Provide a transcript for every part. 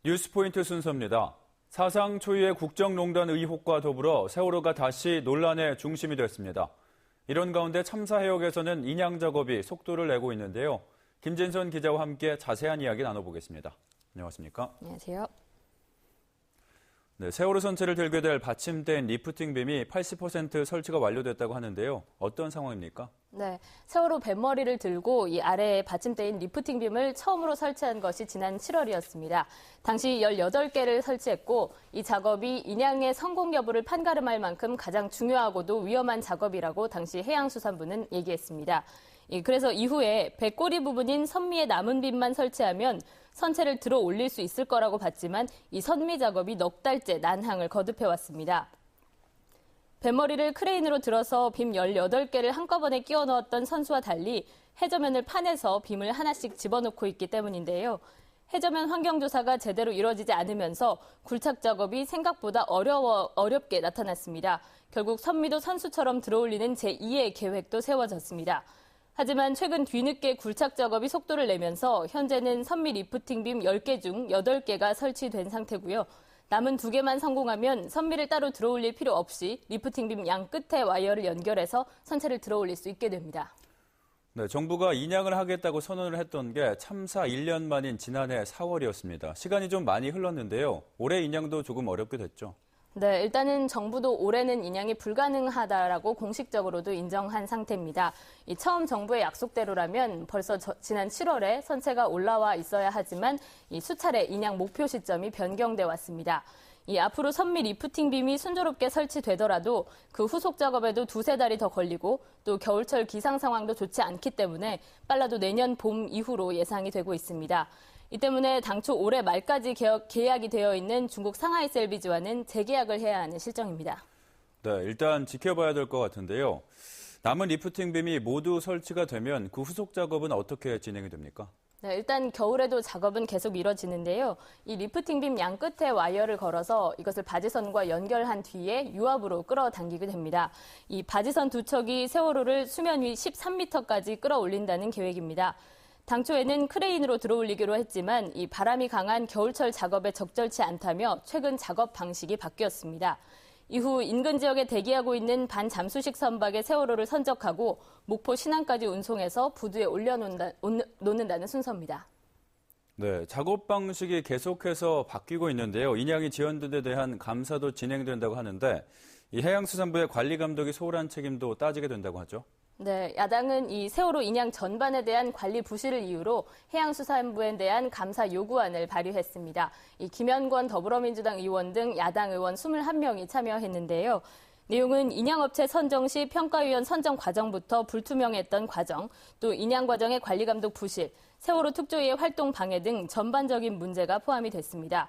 뉴스포인트 순서입니다. 사상 초유의 국정농단 의혹과 더불어 세월호가 다시 논란의 중심이 됐습니다. 이런 가운데 참사 해역에서는 인양 작업이 속도를 내고 있는데요. 김진선 기자와 함께 자세한 이야기 나눠보겠습니다. 안녕하십니까? 안녕하세요. 네, 세월호 선체를 들게 될 받침대인 리프팅 빔이 80% 설치가 완료됐다고 하는데요. 어떤 상황입니까? 네, 세월호 뱃머리를 들고 이 아래에 받침대인 리프팅 빔을 처음으로 설치한 것이 지난 7월이었습니다. 당시 18개를 설치했고 이 작업이 인양의 성공 여부를 판가름할 만큼 가장 중요하고도 위험한 작업이라고 당시 해양수산부는 얘기했습니다. 그래서 이후에 배꼬리 부분인 선미의 남은 빔만 설치하면 선체를 들어 올릴 수 있을 거라고 봤지만 이 선미 작업이 넉 달째 난항을 거듭해왔습니다. 뱃머리를 크레인으로 들어서 빔 18개를 한꺼번에 끼워 넣었던 선수와 달리 해저면을 파내서 빔을 하나씩 집어넣고 있기 때문인데요. 해저면 환경조사가 제대로 이루어지지 않으면서 굴착 작업이 생각보다 어렵게 나타났습니다. 결국 선미도 선수처럼 들어올리는 제2의 계획도 세워졌습니다. 하지만 최근 뒤늦게 굴착 작업이 속도를 내면서 현재는 선미 리프팅 빔 10개 중 8개가 설치된 상태고요. 남은 2개만 성공하면 선미를 따로 들어올릴 필요 없이 리프팅 빔 양 끝에 와이어를 연결해서 선체를 들어올릴 수 있게 됩니다. 네, 정부가 인양을 하겠다고 선언을 했던 게 참사 1년 만인 지난해 4월이었습니다. 시간이 좀 많이 흘렀는데요. 올해 인양도 조금 어렵게 됐죠. 네, 일단은 정부도 올해는 인양이 불가능하다라고 공식적으로도 인정한 상태입니다. 처음 정부의 약속대로라면 벌써 지난 7월에 선체가 올라와 있어야 하지만 수차례 인양 목표 시점이 변경돼 왔습니다. 앞으로 선미 리프팅 빔이 순조롭게 설치되더라도 그 후속 작업에도 2-3달이 더 걸리고 또 겨울철 기상 상황도 좋지 않기 때문에 빨라도 내년 봄 이후로 예상이 되고 있습니다. 이 때문에 당초 올해 말까지 계약이 되어 있는 중국 상하이 셀비지와는 재계약을 해야 하는 실정입니다. 네, 일단 지켜봐야 될 것 같은데요. 남은 리프팅 빔이 모두 설치가 되면 그 후속 작업은 어떻게 진행이 됩니까? 네, 일단 겨울에도 작업은 계속 이뤄지는데요. 이 리프팅 빔 양 끝에 와이어를 걸어서 이것을 바지선과 연결한 뒤에 유압으로 끌어당기게 됩니다. 이 바지선 2척이 세월호를 수면 위 13m까지 끌어올린다는 계획입니다. 당초에는 크레인으로 들어올리기로 했지만 이 바람이 강한 겨울철 작업에 적절치 않다며 최근 작업 방식이 바뀌었습니다. 이후 인근 지역에 대기하고 있는 반잠수식 선박의 세월호를 선적하고 목포 신안까지 운송해서 부두에 올려놓는다는 순서입니다. 네, 작업 방식이 계속해서 바뀌고 있는데요. 인양이 지연된 데 대한 감사도 진행된다고 하는데 이 해양수산부의 관리 감독이 소홀한 책임도 따지게 된다고 하죠. 네, 야당은 이 세월호 인양 전반에 대한 관리 부실을 이유로 해양수산부에 대한 감사 요구안을 발의했습니다. 김현권 더불어민주당 의원 등 야당 의원 21명이 참여했는데요. 내용은 인양업체 선정 시 평가위원 선정 과정부터 불투명했던 과정, 또 인양 과정의 관리 감독 부실, 세월호 특조위의 활동 방해 등 전반적인 문제가 포함이 됐습니다.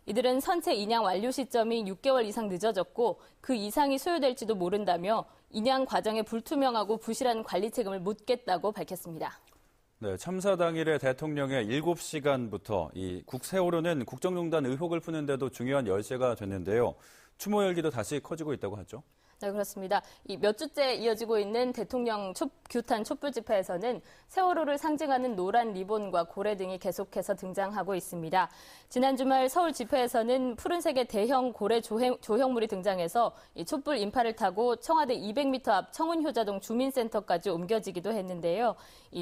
이들은 선체 인양 완료 시점이 6개월 이상 늦어졌고 그 이상이 소요될지도 모른다며 인양 과정에 불투명하고 부실한 관리 책임을 묻겠다고 밝혔습니다. 네, 참사 당일에 대통령의 7시간부터 이 세월호는 국정농단 의혹을 푸는데도 중요한 열쇠가 됐는데요. 추모 열기도 다시 커지고 있다고 하죠. 네, 그렇습니다. 몇 주째 이어지고 있는 대통령 규탄 촛불 집회에서는 세월호를 상징하는 노란 리본과 고래 등이 계속해서 등장하고 있습니다. 지난 주말 서울 집회에서는 푸른색의 대형 고래 조형물이 등장해서 이 촛불 인파를 타고 청와대 200m 앞 청운효자동 주민센터까지 옮겨지기도 했는데요.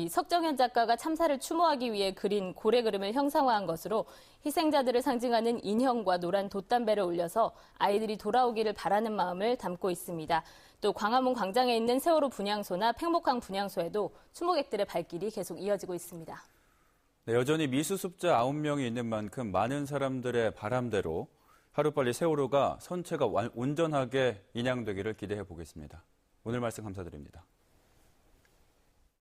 석정현 작가가 참사를 추모하기 위해 그린 고래 그림을 형상화한 것으로 희생자들을 상징하는 인형과 노란 돛담배를 올려서 아이들이 돌아오기를 바라는 마음을 담고 있습니다. 또 광화문 광장에 있는 세월호 분향소나 팽목항 분향소에도 추모객들의 발길이 계속 이어지고 있습니다. 네, 여전히 미수습자 9명이 있는 만큼 많은 사람들의 바람대로 하루빨리 세월호가 선체가 온전하게 인양되기를 기대해 보겠습니다. 오늘 말씀 감사드립니다.